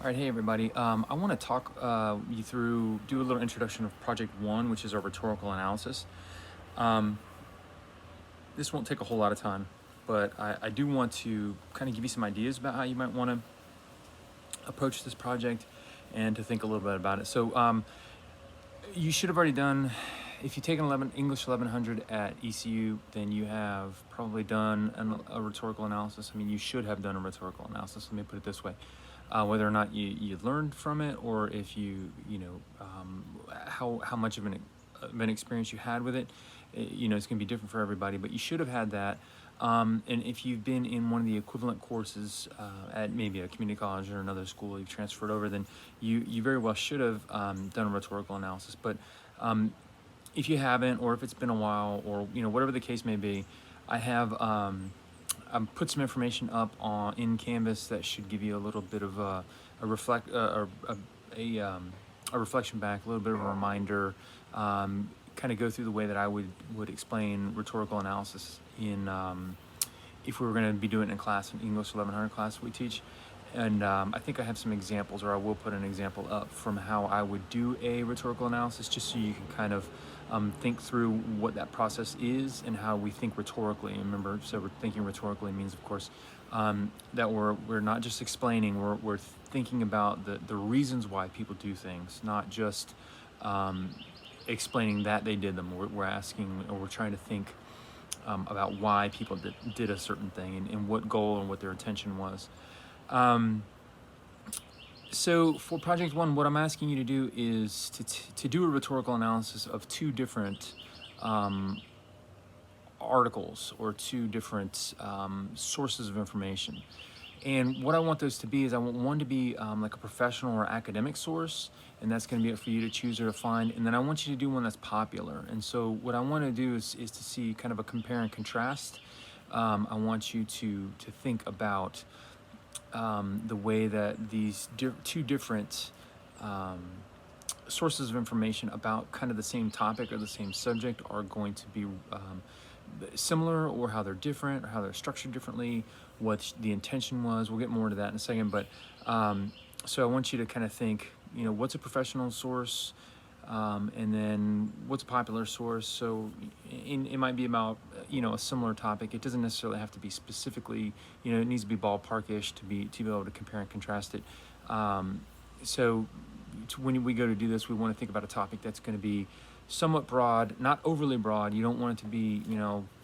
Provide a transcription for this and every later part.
All right, hey everybody. I want to talk you through, do a little introduction of Project One, which is our rhetorical analysis. Um, this won't take a whole lot of time, but I do want to kind of give you some ideas about how you might want to approach this project and to think a little bit about it. So you should have already done, if you take an English 1100 at ECU, then you have probably done a rhetorical analysis. I mean, you should have done a rhetorical analysis. Let me put it this way. Whether or not you learned from it, or if how much of an experience you had with it, it's going to be different for everybody. But you should have had that. And if you've been in one of the equivalent courses at maybe a community college or another school, you've transferred over, then you very well should have done a rhetorical analysis. But if you haven't, or if it's been a while, or whatever the case may be, I have put some information up in Canvas that should give you a little bit of a reflection back, a little bit of a reminder, kind of go through the way that I would explain rhetorical analysis in if we were going to be doing it in class, in English 1100 class we teach. And I think I have some examples, or I will put an example up from how I would do a rhetorical analysis, just so you can kind of think through what that process is and how we think rhetorically. And remember, so we're thinking rhetorically means, of course, that we're not just explaining, we're thinking about the reasons why people do things, not just explaining that they did them. We're asking, or we're trying to think about why people did a certain thing, and what goal and what their intention was. So for Project One, what I'm asking you to do is to do a rhetorical analysis of two different articles, or two different sources of information. And what I want those to be is, I want one to be like a professional or academic source, and that's going to be it for you to choose or to find. And then I want you to do one that's popular. And so what I want to do is to see kind of a compare and contrast. I want you to think about the way that these two different sources of information about kind of the same topic or the same subject are going to be similar, or how they're different, or how they're structured differently, what the intention was. We'll get more into that in a second. But so I want you to kind of think, what's a professional source, and then what's a popular source. So it might be about a similar topic. It doesn't necessarily have to be specifically, it needs to be ballparkish to be able to compare and contrast it. So when we go to do this, we want to think about a topic that's going to be somewhat broad, not overly broad. You don't want it to be,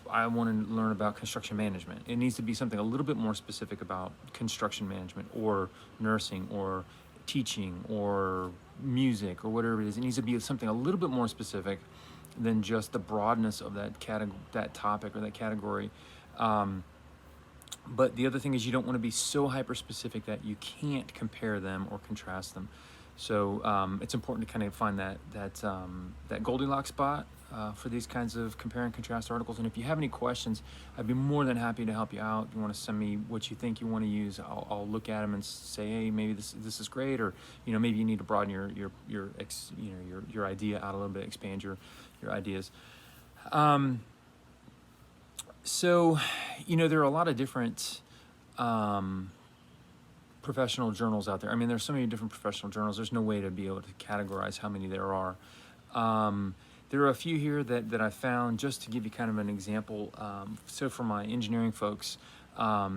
I want to learn about construction management. It needs to be something a little bit more specific about construction management, or nursing, or teaching, or music, or whatever it is. It needs to be something a little bit more specific than just the broadness of that topic or that category. But the other thing is, you don't want to be so hyper specific that you can't compare them or contrast them. So it's important to kind of find that Goldilocks spot for these kinds of compare and contrast articles. And if you have any questions, I'd be more than happy to help you out. If you want to send me what you think you want to use, I'll look at them and say, hey, maybe this is great, or maybe you need to broaden your idea out a little bit, expand your ideas. So there are a lot of different professional journals out there. I mean, there's so many different professional journals. There's no way to be able to categorize how many there are. There are a few here that I found, just to give you kind of an example. So for my engineering folks, I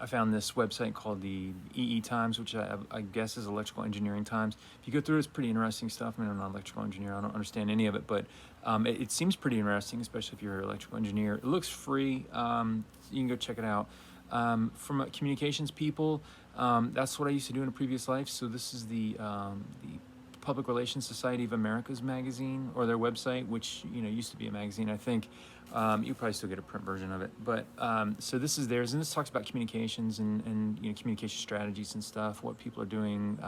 found this website called the EE Times, which I guess is Electrical Engineering Times. If you go through it, it's pretty interesting stuff. I mean, I'm not an electrical engineer. I don't understand any of it, but it seems pretty interesting, especially if you're an electrical engineer. It looks free. You can go check it out. From communications people, that's what I used to do in a previous life. So this is the Public Relations Society of America's magazine, or their website, which used to be a magazine, I think. You probably still get a print version of it, but so this is theirs, and this talks about communications and communication strategies and stuff, what people are doing,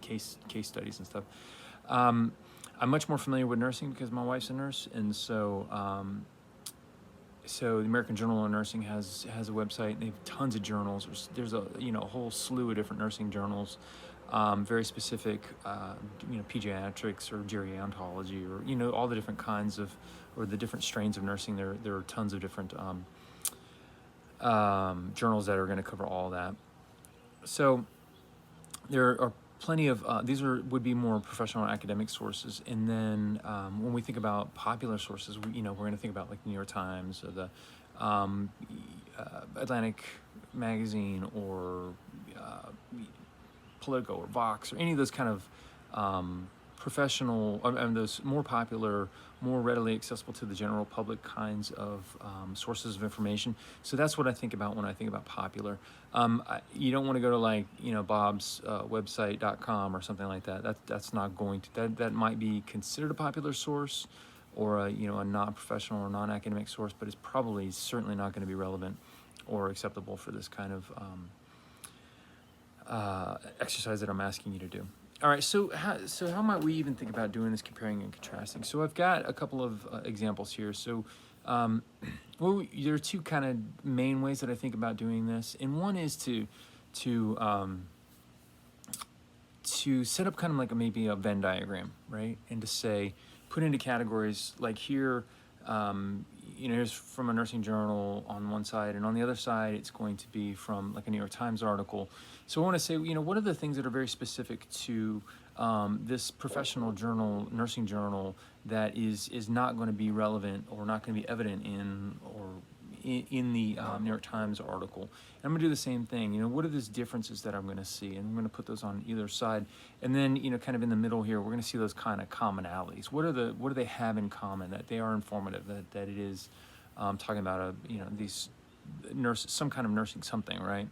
case studies and stuff. I'm much more familiar with nursing because my wife's a nurse, and so so the American Journal of Nursing has a website, and they have tons of journals. There's a whole slew of different nursing journals, very specific, pediatrics or gerontology, or all the different kinds of, or the different strains of nursing. There are tons of different journals that are going to cover all that. So there are plenty of these are would be more professional and academic sources, and then when we think about popular sources, we're going to think about like the New York Times or the um, Atlantic magazine or uh, Politico or Vox or any of those kind of professional, those more popular, more readily accessible to the general public kinds of sources of information. So that's what I think about when I think about popular. You don't want to go to like Bob's website.com or something like that. That's not going to that might be considered a popular source, or a non-professional or non-academic source, but it's probably certainly not going to be relevant or acceptable for this kind of exercise that I'm asking you to do. All right, so how might we even think about doing this comparing and contrasting? So I've got a couple of examples here. So there are two kind of main ways that I think about doing this, and one is to set up kind of like maybe a Venn diagram, right? And to say, put into categories like here, here's from a nursing journal on one side, and on the other side, it's going to be from like a New York Times article. So I want to say, what are the things that are very specific to this professional journal, nursing journal, that is not going to be relevant or not going to be evident in the New York Times article. And I'm going to do the same thing. What are those differences that I'm going to see? And I'm going to put those on either side. And then, kind of in the middle here, we're going to see those kind of commonalities. What do they have in common that they are informative, that it is talking about these nurses, some kind of nursing something, right?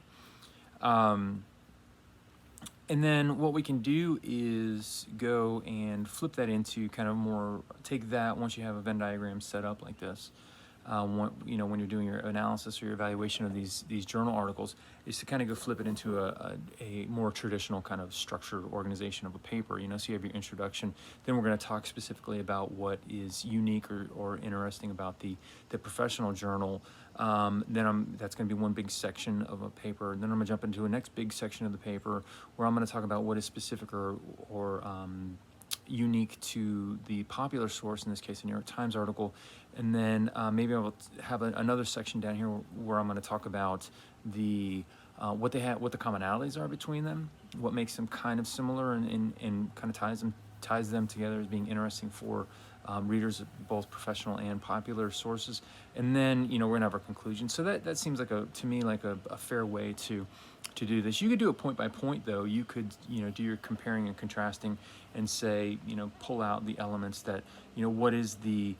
And then what we can do is go and flip that into kind of more, take that once you have a Venn diagram set up like this. When you're doing your analysis or your evaluation of these journal articles, is to kind of go flip it into a more traditional kind of structured organization of a paper. So you have your introduction. Then we're going to talk specifically about what is unique or interesting about the professional journal. That's going to be one big section of a paper. Then I'm going to jump into a next big section of the paper where I'm going to talk about what is specific or unique to the popular source, in this case, a New York Times article. And then maybe I will have another section down here where I'm going to talk about what the commonalities are between them, what makes them kind of similar, and kind of ties them together as being interesting for readers of both professional and popular sources. And then we're gonna have our conclusion. So that seems like to me like a fair way to do this. You could do it point by point though. You could do your comparing and contrasting and say pull out the elements that what is the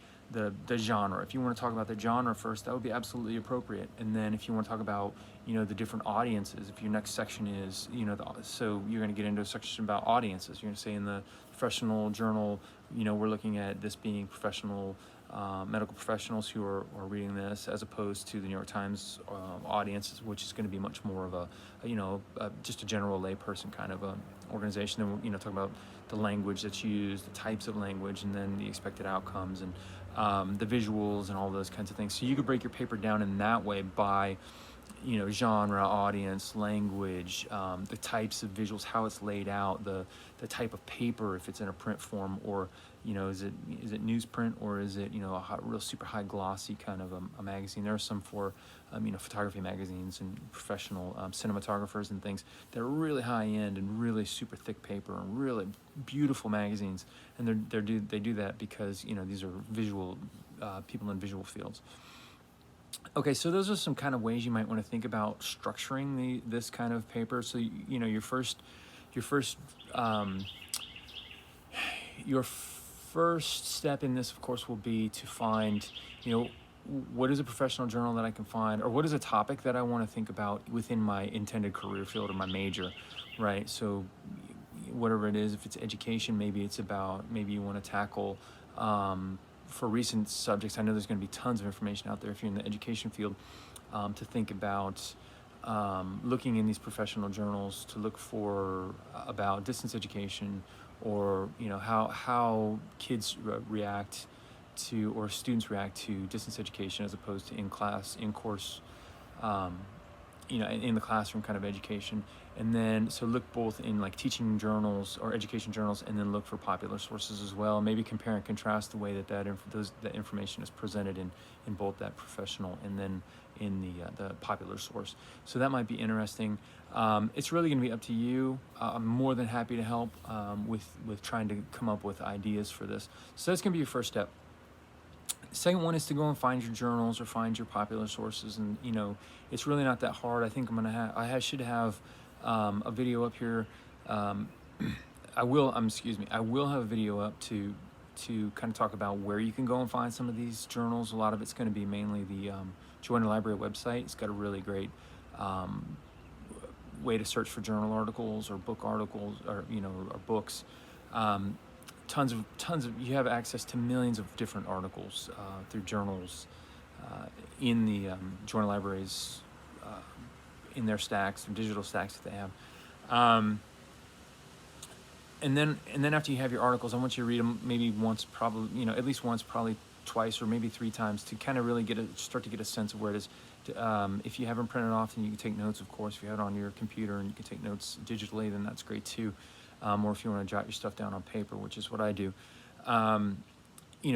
genre. If you want to talk about the genre first, that would be absolutely appropriate. And then if you want to talk about the different audiences, if your next section is so you're going to get into a section about audiences. You're going to say in the professional journal, we're looking at this being professional medical professionals who are reading this, as opposed to the New York Times audiences, which is going to be much more of just a general layperson kind of organization. Then talk about the language that's used, the types of language, and then the expected outcomes, and the visuals and all those kinds of things. So you could break your paper down in that way by genre, audience, language, the types of visuals, how it's laid out, the type of paper, if it's in a print form, or is it newsprint, or is it a real super high glossy kind of a magazine. There are some for photography magazines and professional cinematographers and things that are really high end and really super thick paper and really beautiful magazines, and they do that because these are visual people in visual fields. Okay, so those are some kind of ways you might want to think about structuring this kind of paper. So your first step in this, of course, will be to find what is a professional journal that I can find, or what is a topic that I want to think about within my intended career field or my major, right? So whatever it is, if it's education, maybe you want to tackle. For recent subjects, I know there's going to be tons of information out there if you're in the education field, to think about looking in these professional journals to look for about distance education, or how kids react to, or students react to, distance education as opposed to in course in the classroom kind of education. And then, so look both in like teaching journals or education journals, and then look for popular sources as well. Maybe compare and contrast the way that information is presented in both that professional and then in the popular source. So that might be interesting. It's really going to be up to you. I'm more than happy to help with trying to come up with ideas for this. So that's going to be your first step. Second one is to go and find your journals or find your popular sources, and it's really not that hard. I think I should have a video up here. I will have a video up to kind of talk about where you can go and find some of these journals. A lot of it's going to be mainly the Joiner Library website. It's got a really great way to search for journal articles or book articles or books. Tons of you have access to millions of different articles through journals in the Joiner Libraries in their stacks, digital stacks that they have. And then after you have your articles, I want you to read them maybe once, probably at least once, probably twice or maybe 3 times, to kind of really start to get a sense of where it is. If you haven't printed off, then you can take notes, of course. If you have it on your computer and you can take notes digitally, then that's great too. Or if you want to jot your stuff down on paper, which is what I do,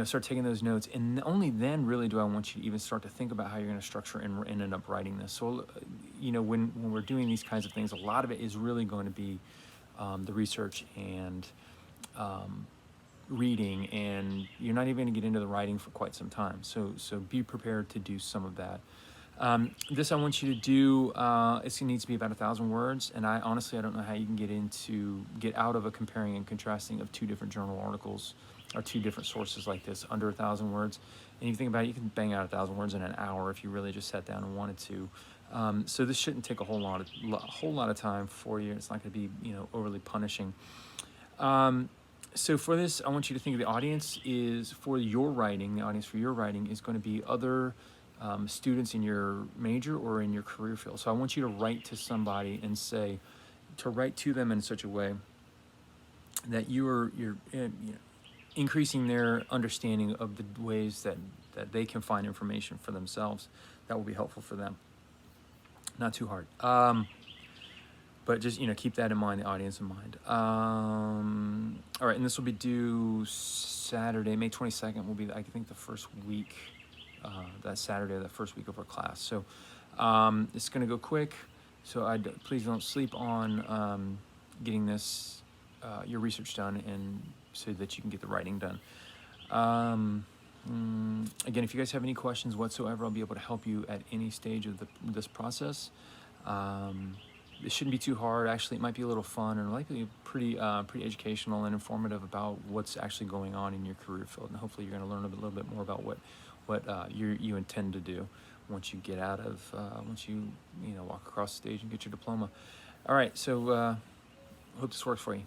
start taking those notes. And only then really do I want you to even start to think about how you're going to structure and end up writing this. So, when we're doing these kinds of things, a lot of it is really going to be the research and reading, and you're not even going to get into the writing for quite some time. So be prepared to do some of that. This I want you to do, it needs to be about 1,000 words, and I don't know how you can get out of a comparing and contrasting of 2 different journal articles or 2 different sources like this under 1,000 words. And if you think about it, you can bang out 1,000 words in an hour if you really just sat down and wanted to. So this shouldn't take a whole lot of time for you. It's not going to be overly punishing. So for this, I want you to think of the audience is for your writing. The audience for your writing is going to be other students in your major or in your career field. So I want you to write to somebody and write to them in such a way that you're increasing their understanding of the ways that they can find information for themselves. That will be helpful for them. Not too hard. But just keep that in mind, the audience in mind. All right, and this will be due Saturday, May 22nd. Will be, I think, the first week. That Saturday, the first week of our class. So it's going to go quick. So please don't sleep on getting this your research done, and so that you can get the writing done. Again, if you guys have any questions whatsoever, I'll be able to help you at any stage of this process. It shouldn't be too hard. Actually, it might be a little fun and likely pretty educational and informative about what's actually going on in your career field. And hopefully you're going to learn a little bit more about what you intend to do once you get out of once you walk across the stage and get your diploma. All right, so hope this works for you.